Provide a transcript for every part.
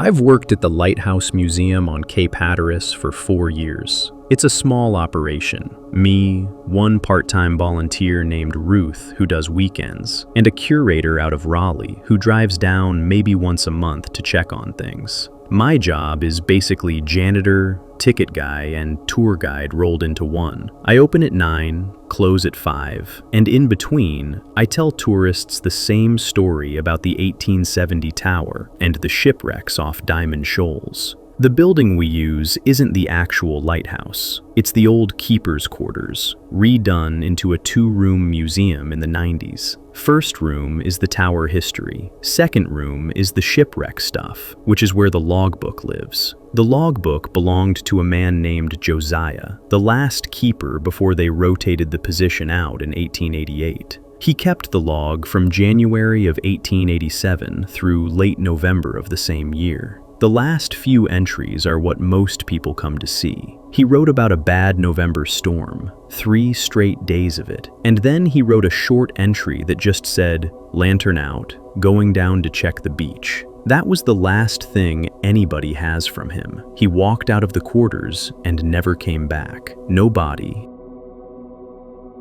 I've worked at the Lighthouse Museum on Cape Hatteras for 4 years. It's a small operation. Me, one part-time volunteer named Ruth who does weekends, and a curator out of Raleigh who drives down maybe once a month to check on things. My job is basically janitor, ticket guy, and tour guide rolled into one. I open at 9, close at 5, and in between, I tell tourists the same story about the 1870 tower and the shipwrecks off Diamond Shoals. The building we use isn't the actual lighthouse. It's the old keeper's quarters, redone into a 2-room museum in the 90s. First room is the tower history. Second room is the shipwreck stuff, which is where the logbook lives. The logbook belonged to a man named Josiah, the last keeper before they rotated the position out in 1888. He kept the log from January of 1887 through late November of the same year. The last few entries are what most people come to see. He wrote about a bad November storm, 3 straight days of it, and then he wrote a short entry that just said, "Lantern out, going down to check the beach." That was the last thing anybody has from him. He walked out of the quarters and never came back. No body.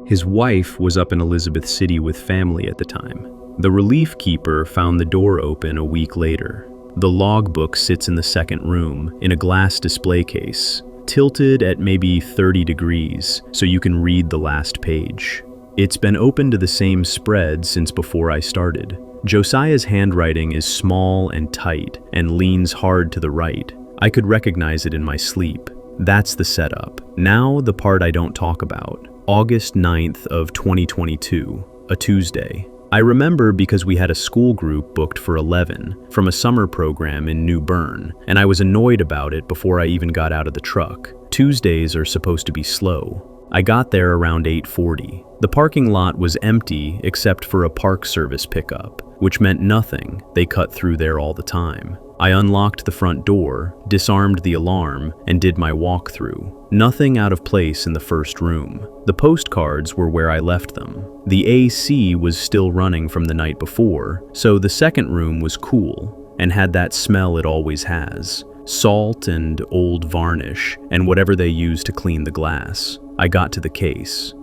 His wife was up in Elizabeth City with family at the time. The relief keeper found the door open a week later. The logbook sits in the second room, in a glass display case, tilted at maybe 30 degrees, so you can read the last page. It's been open to the same spread since before I started. Josiah's handwriting is small and tight, and leans hard to the right. I could recognize it in my sleep. That's the setup. Now the part I don't talk about. August 9th of 2022, a Tuesday. I remember because we had a school group booked for 11 from a summer program in New Bern, and I was annoyed about it before I even got out of the truck. Tuesdays are supposed to be slow. I got there around 8:40. The parking lot was empty except for a Park Service pickup, which meant nothing. They cut through there all the time. I unlocked the front door, disarmed the alarm, and did my walkthrough. Nothing out of place in the first room. The postcards were where I left them. The AC was still running from the night before, so the second room was cool and had that smell it always has. Salt and old varnish and whatever they use to clean the glass. I got to the case.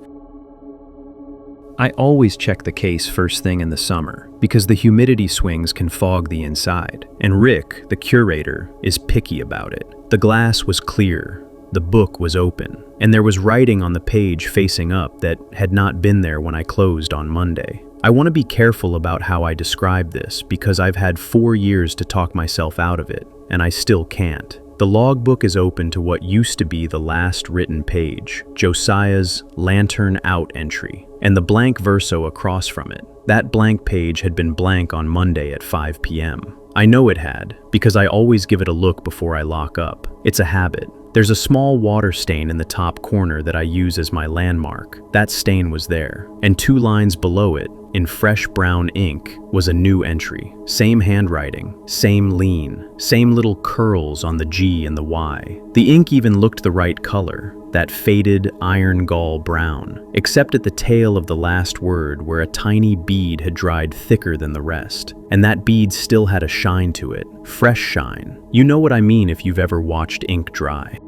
I always check the case first thing in the summer because the humidity swings can fog the inside, and Rick, the curator, is picky about it. The glass was clear, the book was open, and there was writing on the page facing up that had not been there when I closed on Monday. I want to be careful about how I describe this because I've had 4 years to talk myself out of it, and I still can't. The logbook is open to what used to be the last written page, Josiah's Lantern Out entry, and the blank verso across from it. That blank page had been blank on Monday at 5 p.m. I know it had, because I always give it a look before I lock up. It's a habit. There's a small water stain in the top corner that I use as my landmark. That stain was there, and 2 lines below it, in fresh brown ink, was a new entry. Same handwriting, same lean, same little curls on the G and the Y. The ink even looked the right color, that faded iron gall brown, except at the tail of the last word where a tiny bead had dried thicker than the rest. And that bead still had a shine to it, fresh shine. You know what I mean if you've ever watched ink dry.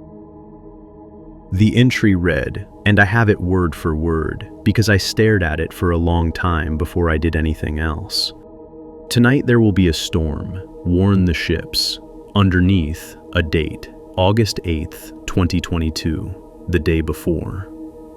The entry read, and I have it word for word, because I stared at it for a long time before I did anything else. Tonight there will be a storm. Warn the ships. Underneath, a date, August 8th, 2022, the day before.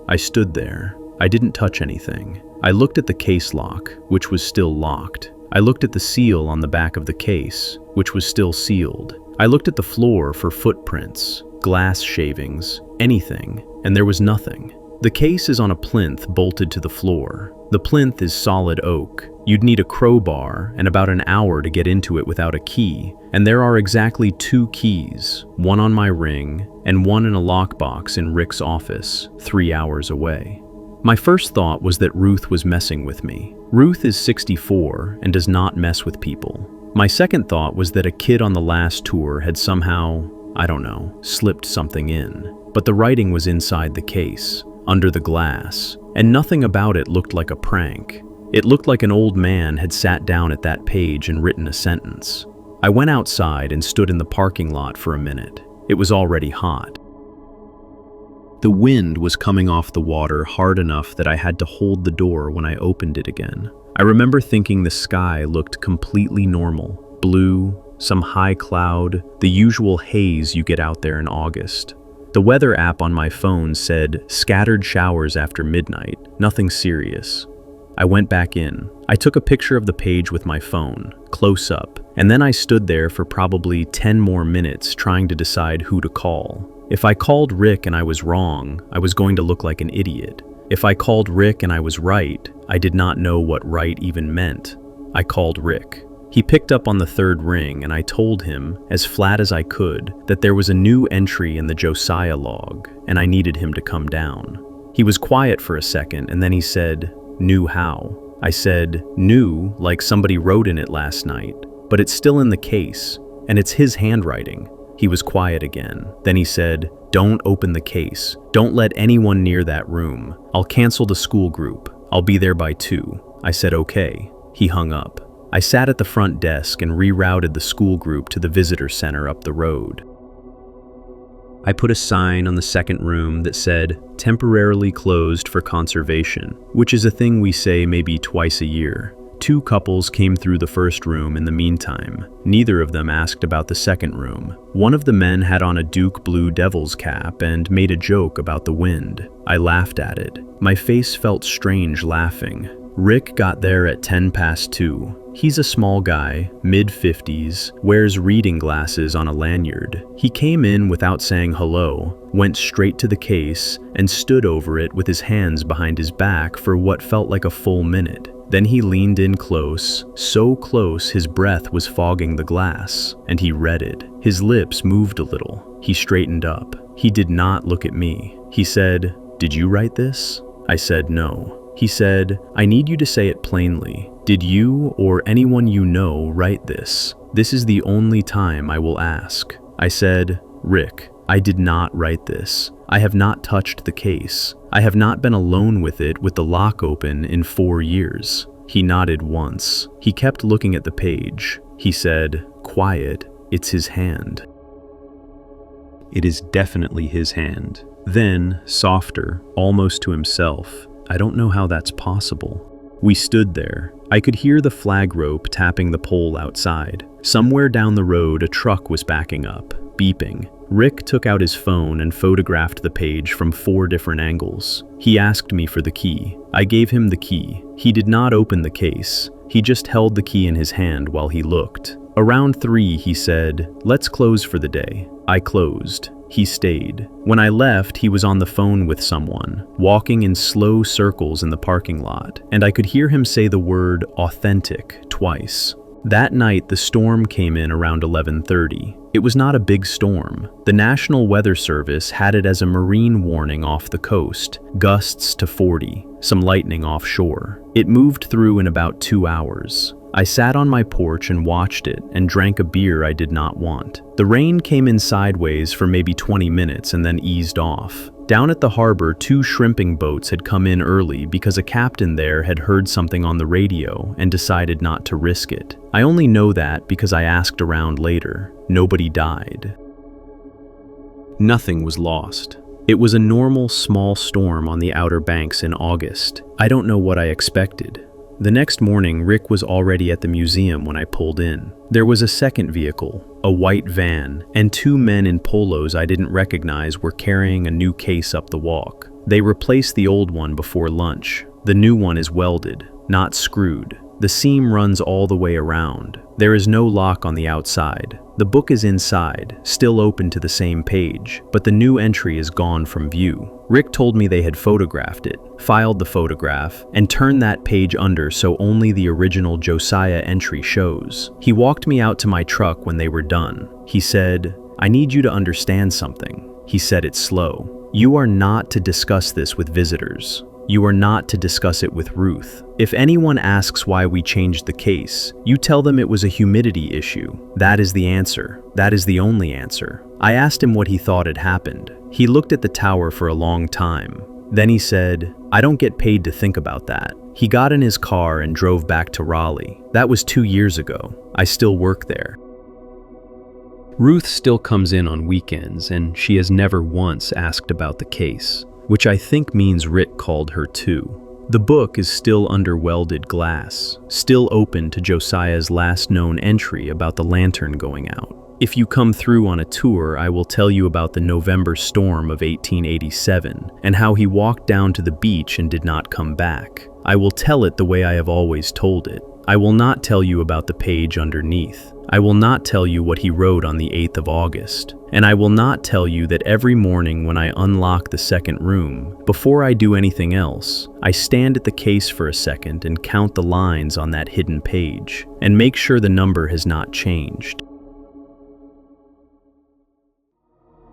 I stood there. I didn't touch anything. I looked at the case lock, which was still locked. I looked at the seal on the back of the case, which was still sealed. I looked at the floor for footprints, glass shavings, anything, and there was nothing. The case is on a plinth bolted to the floor. The plinth is solid oak. You'd need a crowbar and about an hour to get into it without a key, and there are exactly 2 keys, one on my ring and one in a lockbox in Rick's office, 3 hours away. My first thought was that Ruth was messing with me. Ruth is 64 and does not mess with people. My second thought was that a kid on the last tour had somehow, I don't know, slipped something in. But the writing was inside the case, under the glass, and nothing about it looked like a prank. It looked like an old man had sat down at that page and written a sentence. I went outside and stood in the parking lot for a minute. It was already hot. The wind was coming off the water hard enough that I had to hold the door when I opened it again. I remember thinking the sky looked completely normal. Blue, some high cloud, the usual haze you get out there in August. The weather app on my phone said scattered showers after midnight, nothing serious. I went back in. I took a picture of the page with my phone, close up, and then I stood there for probably 10 more minutes trying to decide who to call. If I called Rick and I was wrong, I was going to look like an idiot. If I called Rick and I was right, I did not know what right even meant. I called Rick. He picked up on the third ring and I told him, as flat as I could, that there was a new entry in the Josiah log and I needed him to come down. He was quiet for a second and then he said, "New how?" I said, "New, like somebody wrote in it last night, but it's still in the case and it's his handwriting." He was quiet again. Then he said, "Don't open the case. Don't let anyone near that room. I'll cancel the school group. I'll be there by 2. I said, "Okay." He hung up. I sat at the front desk and rerouted the school group to the visitor center up the road. I put a sign on the second room that said, "Temporarily closed for conservation," which is a thing we say maybe twice a year. 2 couples came through the first room in the meantime. Neither of them asked about the second room. One of the men had on a Duke blue devil's cap and made a joke about the wind. I laughed at it. My face felt strange laughing. Rick got there at 10 past 2. He's a small guy, mid-50s, wears reading glasses on a lanyard. He came in without saying hello, went straight to the case, and stood over it with his hands behind his back for what felt like a full minute. Then he leaned in close, so close his breath was fogging the glass, and he read it. His lips moved a little. He straightened up. He did not look at me. He said, "Did you write this?" I said no. He said, "I need you to say it plainly. Did you or anyone you know write this? This is the only time I will ask." I said, "Rick, I did not write this. I have not touched the case. I have not been alone with it with the lock open in 4 years." He nodded once. He kept looking at the page. He said, "Quiet, it's his hand." "It is definitely his hand." Then, softer, almost to himself, "I don't know how that's possible." We stood there. I could hear the flag rope tapping the pole outside. Somewhere down the road, a truck was backing up, beeping. Rick took out his phone and photographed the page from 4 different angles. He asked me for the key. I gave him the key. He did not open the case. He just held the key in his hand while he looked. Around 3, he said, "Let's close for the day." I closed. He stayed. When I left, he was on the phone with someone, walking in slow circles in the parking lot, and I could hear him say the word authentic twice. That night, the storm came in around 11:30. It was not a big storm. The National Weather Service had it as a marine warning off the coast, gusts to 40, some lightning offshore. It moved through in about 2 hours. I sat on my porch and watched it and drank a beer I did not want. The rain came in sideways for maybe 20 minutes and then eased off. Down at the harbor, 2 shrimping boats had come in early because a captain there had heard something on the radio and decided not to risk it. I only know that because I asked around later. Nobody died. Nothing was lost. It was a normal small storm on the Outer Banks in August. I don't know what I expected. The next morning, Rick was already at the museum when I pulled in. There was a second vehicle, a white van, and 2 men in polos I didn't recognize were carrying a new case up the walk. They replaced the old one before lunch. The new one is welded, not screwed. The seam runs all the way around. There is no lock on the outside. The book is inside, still open to the same page, but the new entry is gone from view. Rick told me they had photographed it, filed the photograph, and turned that page under so only the original Josiah entry shows. He walked me out to my truck when they were done. He said, "I need you to understand something." He said it slow. "You are not to discuss this with visitors. You are not to discuss it with Ruth. If anyone asks why we changed the case, you tell them it was a humidity issue. That is the answer. That is the only answer." I asked him what he thought had happened. He looked at the tower for a long time. Then he said, "I don't get paid to think about that." He got in his car and drove back to Raleigh. That was 2 years ago. I still work there. Ruth still comes in on weekends, and she has never once asked about the case, which I think means Rick called her too. The book is still under welded glass, still open to Josiah's last known entry about the lantern going out. If you come through on a tour, I will tell you about the November storm of 1887 and how he walked down to the beach and did not come back. I will tell it the way I have always told it. I will not tell you about the page underneath. I will not tell you what he wrote on the 8th of August. And I will not tell you that every morning when I unlock the second room, before I do anything else, I stand at the case for a second and count the lines on that hidden page and make sure the number has not changed.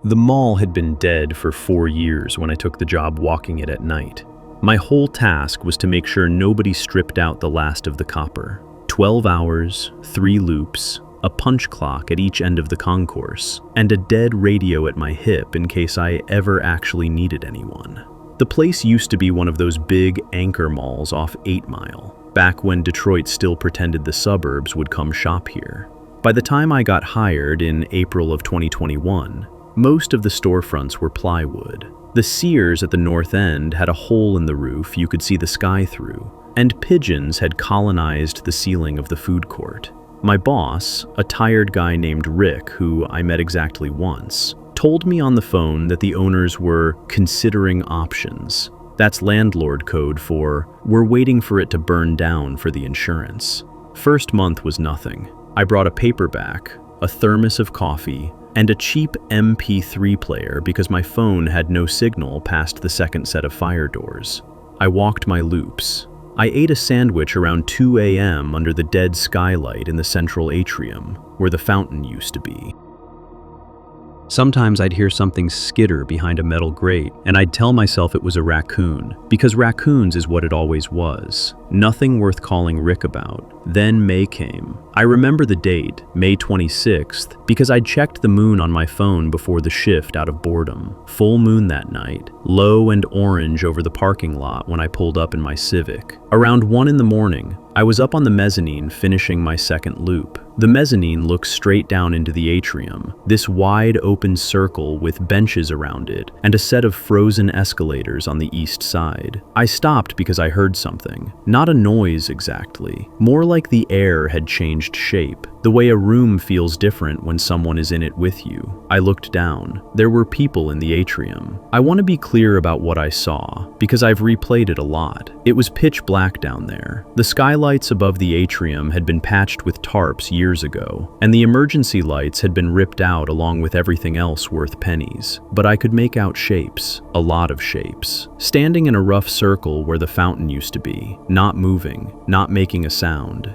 The mall had been dead for 4 years when I took the job walking it at night. My whole task was to make sure nobody stripped out the last of the copper. 12 hours, 3 loops, a punch clock at each end of the concourse, and a dead radio at my hip in case I ever actually needed anyone. The place used to be one of those big anchor malls off 8 Mile, back when Detroit still pretended the suburbs would come shop here. By the time I got hired in April of 2021, most of the storefronts were plywood. The Sears at the north end had a hole in the roof you could see the sky through, and pigeons had colonized the ceiling of the food court. My boss, a tired guy named Rick, who I met exactly once, told me on the phone that the owners were considering options. That's landlord code for, we're waiting for it to burn down for the insurance. First month was nothing. I brought a paperback, a thermos of coffee, and a cheap MP3 player because my phone had no signal past the second set of fire doors. I walked my loops. I ate a sandwich around 2 a.m. under the dead skylight in the central atrium, where the fountain used to be. Sometimes I'd hear something skitter behind a metal grate, and I'd tell myself it was a raccoon, because raccoons is what it always was. Nothing worth calling Rick about. Then May came. I remember the date, May 26th, because I'd checked the moon on my phone before the shift out of boredom. Full moon that night, low and orange over the parking lot when I pulled up in my Civic. Around 1 in the morning, I was up on the mezzanine finishing my second loop. The mezzanine looks straight down into the atrium, this wide open circle with benches around it and a set of frozen escalators on the east side. I stopped because I heard something. Not a noise exactly, more like the air had changed shape, the way a room feels different when someone is in it with you. I looked down. There were people in the atrium. I want to be clear about what I saw, because I've replayed it a lot. It was pitch black down there. The skylights above the atrium had been patched with tarps years ago, and the emergency lights had been ripped out along with everything else worth pennies. But I could make out shapes, a lot of shapes, standing in a rough circle where the fountain used to be, not moving, not making a sound.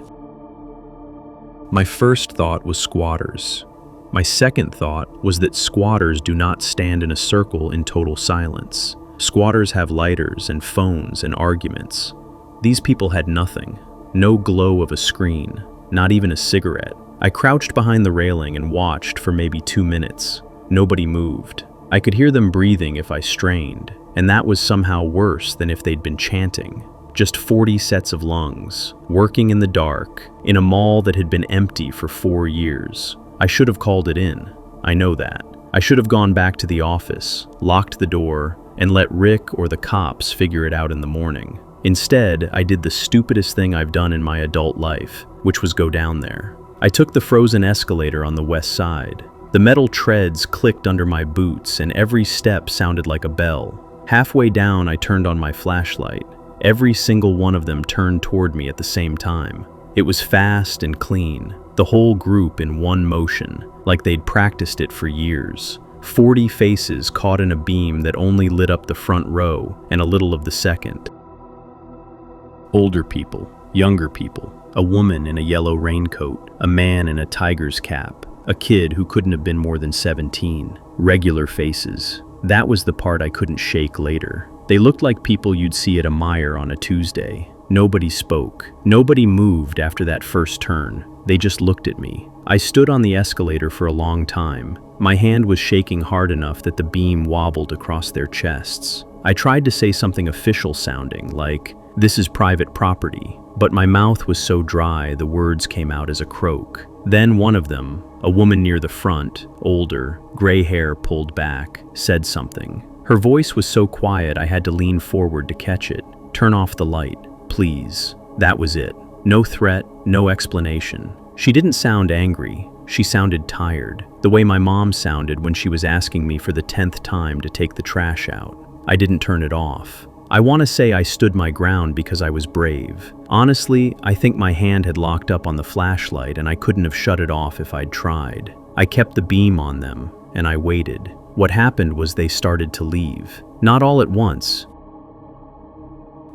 My first thought was squatters. My second thought was that squatters do not stand in a circle in total silence. Squatters have lighters and phones and arguments. These people had nothing. No glow of a screen, not even a cigarette. I crouched behind the railing and watched for maybe 2 minutes. Nobody moved. I could hear them breathing if I strained, and that was somehow worse than if they'd been chanting. Just 40 sets of lungs, working in the dark, in a mall that had been empty for 4 years. I should have called it in. I know that. I should have gone back to the office, locked the door, and let Rick or the cops figure it out in the morning. Instead, I did the stupidest thing I've done in my adult life, which was go down there. I took the frozen escalator on the west side. The metal treads clicked under my boots, and every step sounded like a bell. Halfway down, I turned on my flashlight. Every single one of them turned toward me at the same time. It was fast and clean, the whole group in one motion, like they'd practiced it for years. 40 faces caught in a beam that only lit up the front row and a little of the second. Older people, younger people, a woman in a yellow raincoat, a man in a tiger's cap, a kid who couldn't have been more than 17. Regular faces. That was the part I couldn't shake later. They looked like people you'd see at a Meijer on a Tuesday. Nobody spoke. Nobody moved after that first turn. They just looked at me. I stood on the escalator for a long time. My hand was shaking hard enough that the beam wobbled across their chests. I tried to say something official sounding, like, "This is private property." But my mouth was so dry, the words came out as a croak. Then one of them, a woman near the front, older, gray hair pulled back, said something. Her voice was so quiet I had to lean forward to catch it. "Turn off the light, please." That was it. No threat, no explanation. She didn't sound angry. She sounded tired, the way my mom sounded when she was asking me for the 10th time to take the trash out. I didn't turn it off. I want to say I stood my ground because I was brave. Honestly, I think my hand had locked up on the flashlight and I couldn't have shut it off if I'd tried. I kept the beam on them, and I waited. What happened was they started to leave. Not all at once.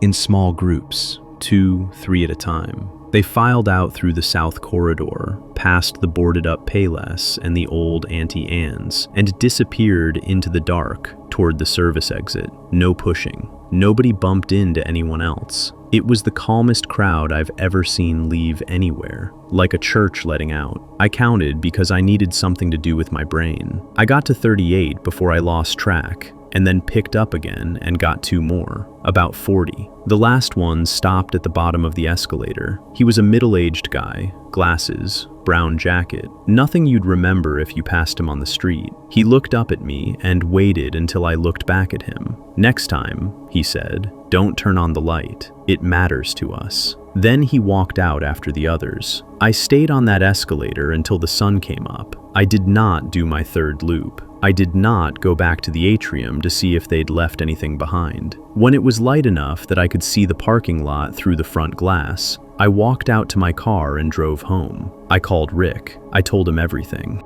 In small groups, 2, 3 at a time. They filed out through the south corridor, past the boarded-up Payless and the old Auntie Anne's, and disappeared into the dark toward the service exit. No pushing. Nobody bumped into anyone else. It was the calmest crowd I've ever seen leave anywhere, like a church letting out. I counted because I needed something to do with my brain. I got to 38 before I lost track, and then picked up again and got 2 more, about 40. The last one stopped at the bottom of the escalator. He was a middle-aged guy, glasses, brown jacket, nothing you'd remember if you passed him on the street. He looked up at me and waited until I looked back at him. "Next time," he said, "don't turn on the light. It matters to us." Then he walked out after the others. I stayed on that escalator until the sun came up. I did not do my 3rd loop. I did not go back to the atrium to see if they'd left anything behind. When it was light enough that I could see the parking lot through the front glass, I walked out to my car and drove home. I called Rick. I told him everything.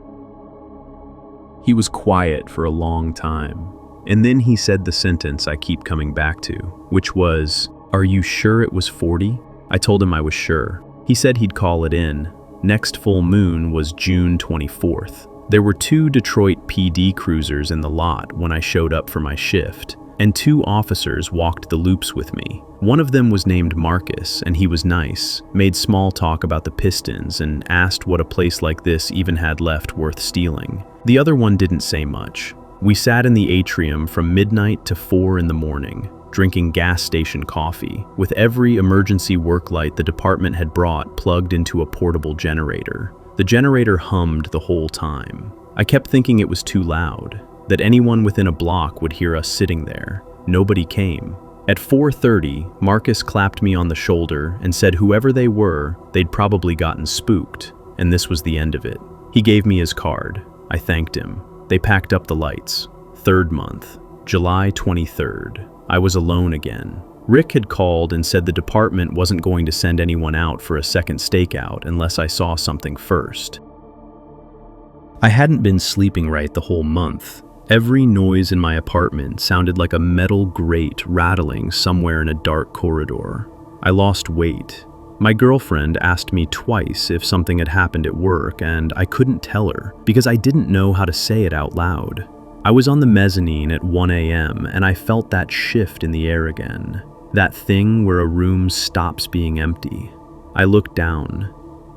He was quiet for a long time, and then he said the sentence I keep coming back to, which was, "Are you sure it was 40? I told him I was sure. He said he'd call it in. Next full moon was June 24th. There were 2 Detroit PD cruisers in the lot when I showed up for my shift, and 2 officers walked the loops with me. One of them was named Marcus, and he was nice, made small talk about the Pistons, and asked what a place like this even had left worth stealing. The other one didn't say much. We sat in the atrium from midnight to 4 in the morning, drinking gas station coffee, with every emergency work light the department had brought plugged into a portable generator. The generator hummed the whole time. I kept thinking it was too loud, that anyone within a block would hear us sitting there. Nobody came. At 4:30, Marcus clapped me on the shoulder and said whoever they were, they'd probably gotten spooked, and this was the end of it. He gave me his card. I thanked him. They packed up the lights. 3rd month, July 23rd. I was alone again. Rick had called and said the department wasn't going to send anyone out for a second stakeout unless I saw something first. I hadn't been sleeping right the whole month. Every noise in my apartment sounded like a metal grate rattling somewhere in a dark corridor. I lost weight. My girlfriend asked me twice if something had happened at work, and I couldn't tell her because I didn't know how to say it out loud. I was on the mezzanine at 1 a.m. and I felt that shift in the air again. That thing where a room stops being empty. I looked down.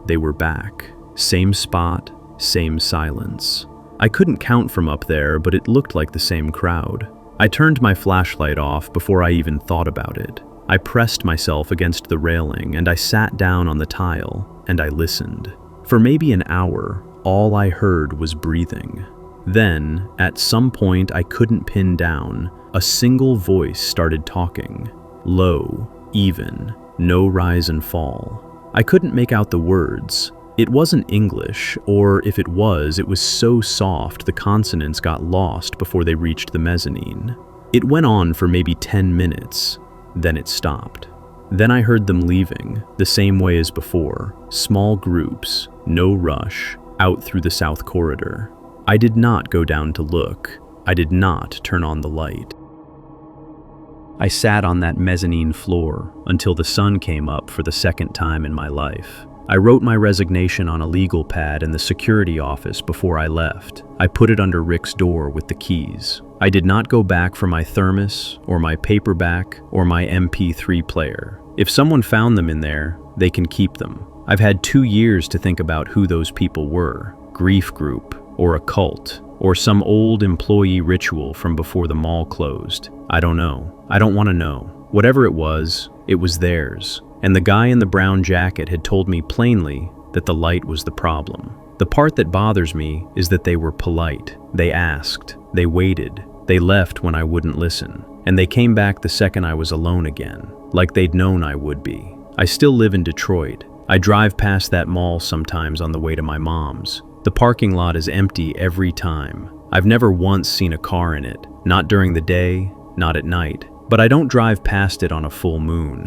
They were back. Same spot, same silence. I couldn't count from up there, but it looked like the same crowd. I turned my flashlight off before I even thought about it. I pressed myself against the railing and I sat down on the tile and I listened. For maybe an hour, all I heard was breathing. Then, at some point I couldn't pin down, a single voice started talking. Low, even, no rise and fall. I couldn't make out the words. It wasn't English, or if it was so soft the consonants got lost before they reached the mezzanine. It went on for maybe 10 minutes, then it stopped. Then I heard them leaving, the same way as before, small groups, no rush, out through the south corridor. I did not go down to look. I did not turn on the light. I sat on that mezzanine floor until the sun came up for the 2nd time in my life. I wrote my resignation on a legal pad in the security office before I left. I put it under Rick's door with the keys. I did not go back for my thermos, or my paperback, or my MP3 player. If someone found them in there, they can keep them. I've had 2 years to think about who those people were. Grief group, or a cult, or some old employee ritual from before the mall closed. I don't know. I don't want to know. Whatever it was It was theirs, and the guy in the brown jacket had told me plainly that the light was the problem. The part that bothers me is that they were polite. They asked, they waited, they left when I wouldn't listen, and they came back the second I was alone again, like they'd known I would be. I still live in Detroit. I drive past that mall sometimes on the way to my mom's. The parking lot is empty every time. I've never once seen a car in it, not during the day, not at night, but I don't drive past it on a full moon.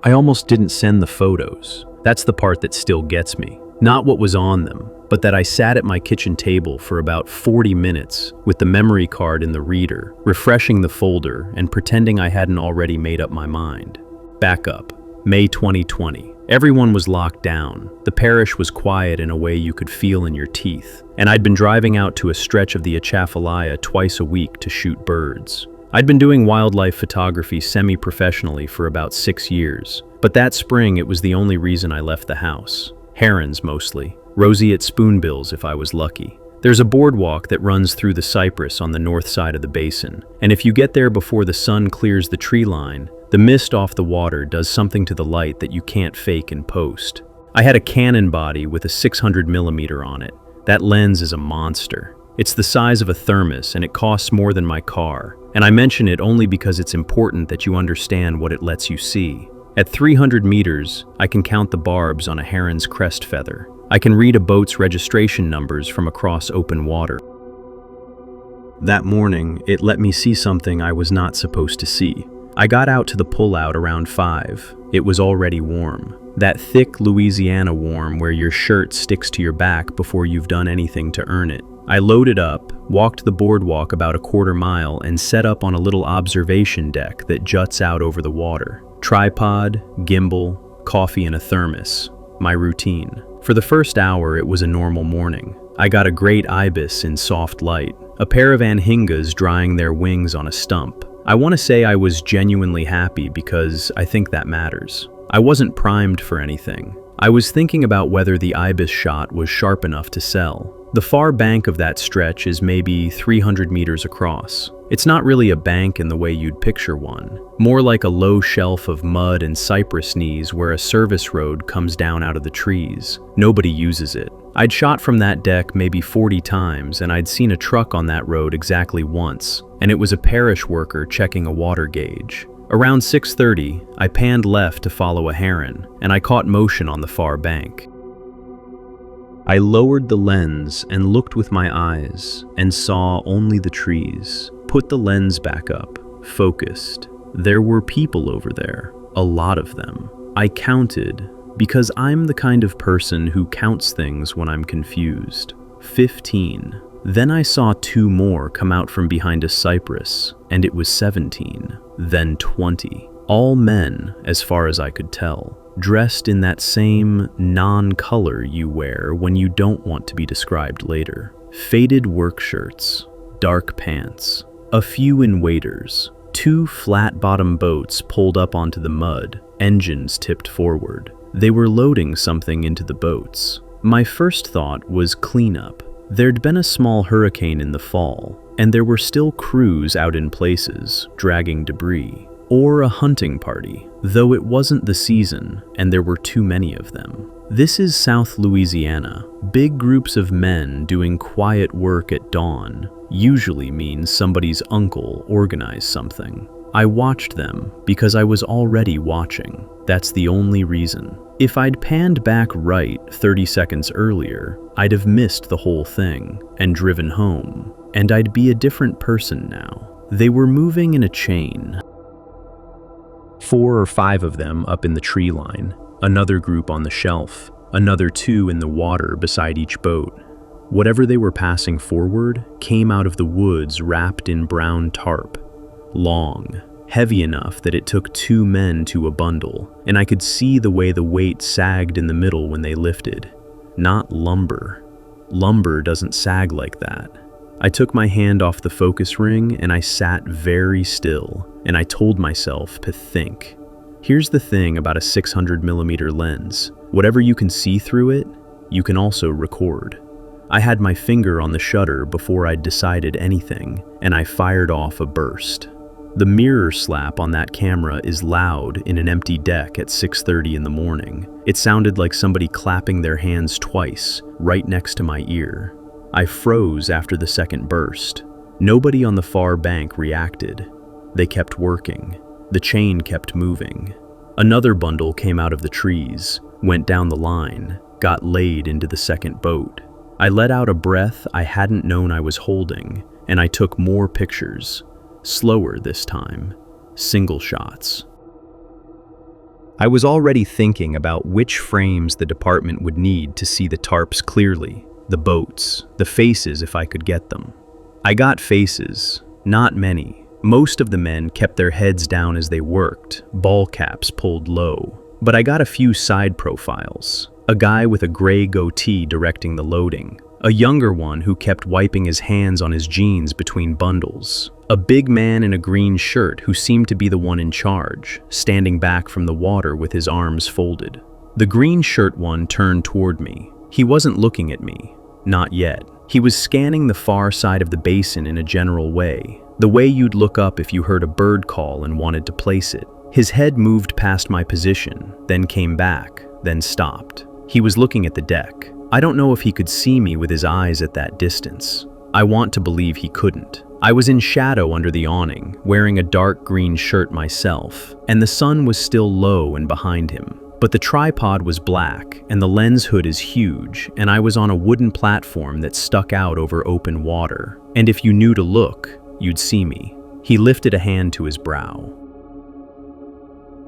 I almost didn't send the photos. That's the part that still gets me. Not what was on them, but that I sat at my kitchen table for about 40 minutes with the memory card in the reader, refreshing the folder and pretending I hadn't already made up my mind. Back up. May 2020. Everyone was locked down. The parish was quiet in a way you could feel in your teeth, and I'd been driving out to a stretch of the Atchafalaya twice a week to shoot birds. I'd been doing wildlife photography semi-professionally for about 6 years, but that spring it was the only reason I left the house. Herons mostly, roseate spoonbills if I was lucky. There's a boardwalk that runs through the cypress on the north side of the basin, and if you get there before the sun clears the tree line, the mist off the water does something to the light that you can't fake in post. I had a Canon body with a 600mm on it. That lens is a monster. It's the size of a thermos and it costs more than my car, and I mention it only because it's important that you understand what it lets you see. At 300 meters, I can count the barbs on a heron's crest feather. I can read a boat's registration numbers from across open water. That morning, it let me see something I was not supposed to see. I got out to the pullout around 5. It was already warm. That thick Louisiana warm where your shirt sticks to your back before you've done anything to earn it. I loaded up, walked the boardwalk about a quarter mile, and set up on a little observation deck that juts out over the water. Tripod, gimbal, coffee and a thermos. My routine. For the first hour, it was a normal morning. I got a great ibis in soft light, a pair of anhingas drying their wings on a stump. I want to say I was genuinely happy because I think that matters. I wasn't primed for anything. I was thinking about whether the ibis shot was sharp enough to sell. The far bank of that stretch is maybe 300 meters across. It's not really a bank in the way you'd picture one, more like a low shelf of mud and cypress knees where a service road comes down out of the trees. Nobody uses it. I'd shot from that deck maybe 40 times, and I'd seen a truck on that road exactly once, and it was a parish worker checking a water gauge. Around 6:30, I panned left to follow a heron, and I caught motion on the far bank. I lowered the lens and looked with my eyes and saw only the trees. Put the lens back up, focused. There were people over there, a lot of them. I counted, because I'm the kind of person who counts things when I'm confused. 15. Then I saw 2 more come out from behind a cypress, and it was 17. Then 20. All men, as far as I could tell, dressed in that same non-color you wear when you don't want to be described later. Faded work shirts, dark pants, a few in waders, 2 flat-bottom boats pulled up onto the mud, engines tipped forward. They were loading something into the boats. My first thought was cleanup. There'd been a small hurricane in the fall, and there were still crews out in places, dragging debris. Or a hunting party, though it wasn't the season, and there were too many of them. This is South Louisiana. Big groups of men doing quiet work at dawn usually means somebody's uncle organized something. I watched them because I was already watching. That's the only reason. If I'd panned back right 30 seconds earlier, I'd have missed the whole thing and driven home, and I'd be a different person now. They were moving in a chain. 4 or 5 of them up in the tree line, another group on the shelf, another 2 in the water beside each boat. Whatever they were passing forward came out of the woods wrapped in brown tarp. Long, heavy enough that it took 2 men to a bundle, and I could see the way the weight sagged in the middle when they lifted. Not lumber. Lumber doesn't sag like that. I took my hand off the focus ring and I sat very still, and I told myself to think. Here's the thing about a 600mm lens. Whatever you can see through it, you can also record. I had my finger on the shutter before I'd decided anything, and I fired off a burst. The mirror slap on that camera is loud in an empty deck at 6:30 in the morning. It sounded like somebody clapping their hands twice, right next to my ear. I froze after the second burst. Nobody on the far bank reacted. They kept working. The chain kept moving. Another bundle came out of the trees, went down the line, got laid into the second boat. I let out a breath I hadn't known I was holding, and I took more pictures. Slower this time. Single shots. I was already thinking about which frames the department would need to see the tarps clearly, the boats, the faces if I could get them. I got faces, not many. Most of the men kept their heads down as they worked, ball caps pulled low. But I got a few side profiles. A guy with a gray goatee directing the loading. A younger one who kept wiping his hands on his jeans between bundles. A big man in a green shirt who seemed to be the one in charge, standing back from the water with his arms folded. The green shirt one turned toward me. He wasn't looking at me. Not yet. He was scanning the far side of the basin in a general way. The way you'd look up if you heard a bird call and wanted to place it. His head moved past my position, then came back, then stopped. He was looking at the deck. I don't know if he could see me with his eyes at that distance. I want to believe he couldn't. I was in shadow under the awning, wearing a dark green shirt myself, and the sun was still low and behind him. But the tripod was black, and the lens hood is huge, and I was on a wooden platform that stuck out over open water. And if you knew to look, you'd see me. He lifted a hand to his brow.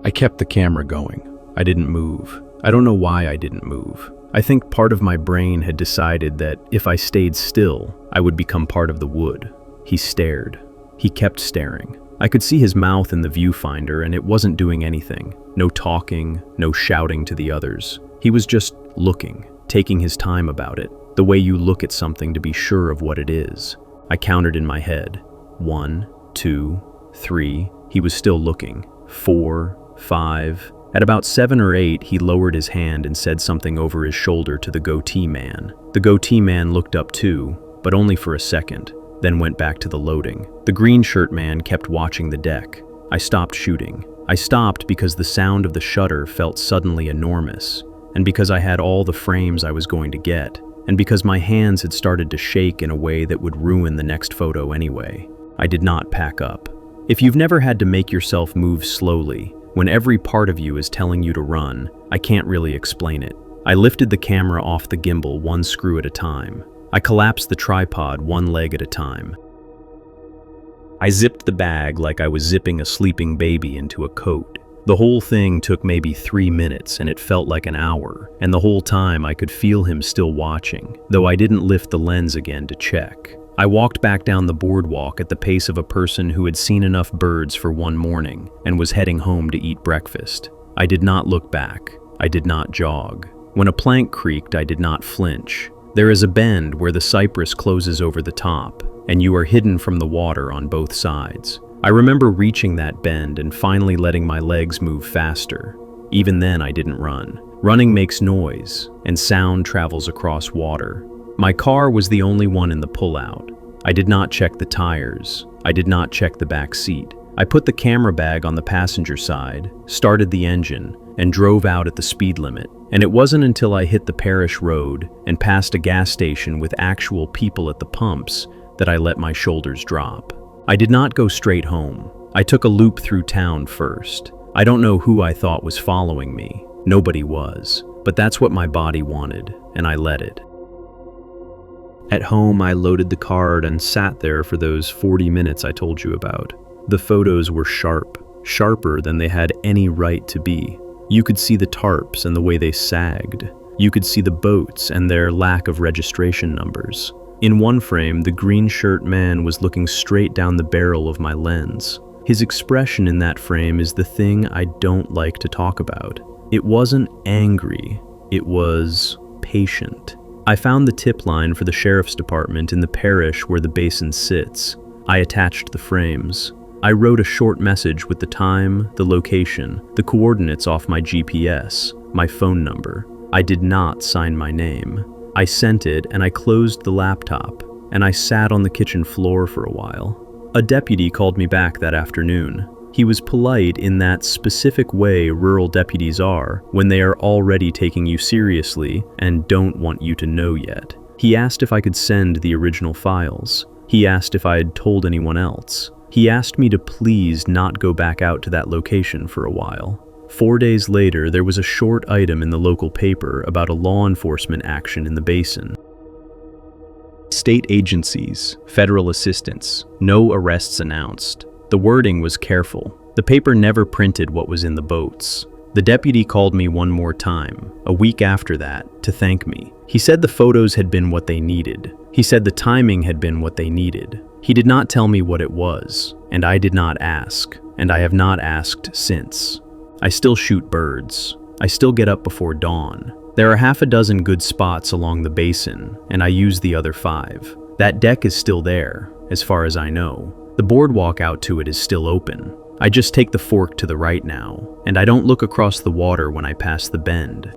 I kept the camera going. I didn't move. I don't know why I didn't move. I think part of my brain had decided that if I stayed still, I would become part of the wood. He stared. He kept staring. I could see his mouth in the viewfinder, and it wasn't doing anything. No talking, no shouting to the others. He was just looking, taking his time about it, the way you look at something to be sure of what it is. I counted in my head. 1, 2, 3. He was still looking. 4, 5. At about 7 or 8, he lowered his hand and said something over his shoulder to the goatee man. The goatee man looked up too, but only for a second, then went back to the loading. The green shirt man kept watching the deck. I stopped shooting. I stopped because the sound of the shutter felt suddenly enormous, and because I had all the frames I was going to get, and because my hands had started to shake in a way that would ruin the next photo anyway. I did not pack up. If you've never had to make yourself move slowly, when every part of you is telling you to run, I can't really explain it. I lifted the camera off the gimbal one screw at a time. I collapsed the tripod one leg at a time. I zipped the bag like I was zipping a sleeping baby into a coat. The whole thing took maybe 3 minutes, and it felt like an hour, and the whole time I could feel him still watching, though I didn't lift the lens again to check. I walked back down the boardwalk at the pace of a person who had seen enough birds for one morning and was heading home to eat breakfast. I did not look back. I did not jog. When a plank creaked, I did not flinch. There is a bend where the cypress closes over the top, and you are hidden from the water on both sides. I remember reaching that bend and finally letting my legs move faster. Even then, I didn't run. Running makes noise, and sound travels across water. My car was the only one in the pullout. I did not check the tires. I did not check the back seat. I put the camera bag on the passenger side, started the engine, and drove out at the speed limit. And it wasn't until I hit the parish road and passed a gas station with actual people at the pumps that I let my shoulders drop. I did not go straight home. I took a loop through town first. I don't know who I thought was following me. Nobody was. But that's what my body wanted, and I let it. At home, I loaded the card and sat there for those 40 minutes I told you about. The photos were sharp, sharper than they had any right to be. You could see the tarps and the way they sagged. You could see the boats and their lack of registration numbers. In one frame, the green shirt man was looking straight down the barrel of my lens. His expression in that frame is the thing I don't like to talk about. It wasn't angry, it was patient. I found the tip line for the sheriff's department in the parish where the basin sits. I attached the frames. I wrote a short message with the time, the location, the coordinates off my GPS, my phone number. I did not sign my name. I sent it and I closed the laptop, and I sat on the kitchen floor for a while. A deputy called me back that afternoon. He was polite in that specific way rural deputies are when they are already taking you seriously and don't want you to know yet. He asked if I could send the original files. He asked if I had told anyone else. He asked me to please not go back out to that location for a while. 4 days later, there was a short item in the local paper about a law enforcement action in the basin. State agencies, federal assistance, no arrests announced. The wording was careful. The paper never printed what was in the boats. The deputy called me one more time, a week after that, to thank me. He said the photos had been what they needed. He said the timing had been what they needed. He did not tell me what it was, and I did not ask, and I have not asked since. I still shoot birds. I still get up before dawn. There are half a dozen good spots along the basin, and I use the other 5. That deck is still there, as far as I know. The boardwalk out to it is still open. I just take the fork to the right now, and I don't look across the water when I pass the bend.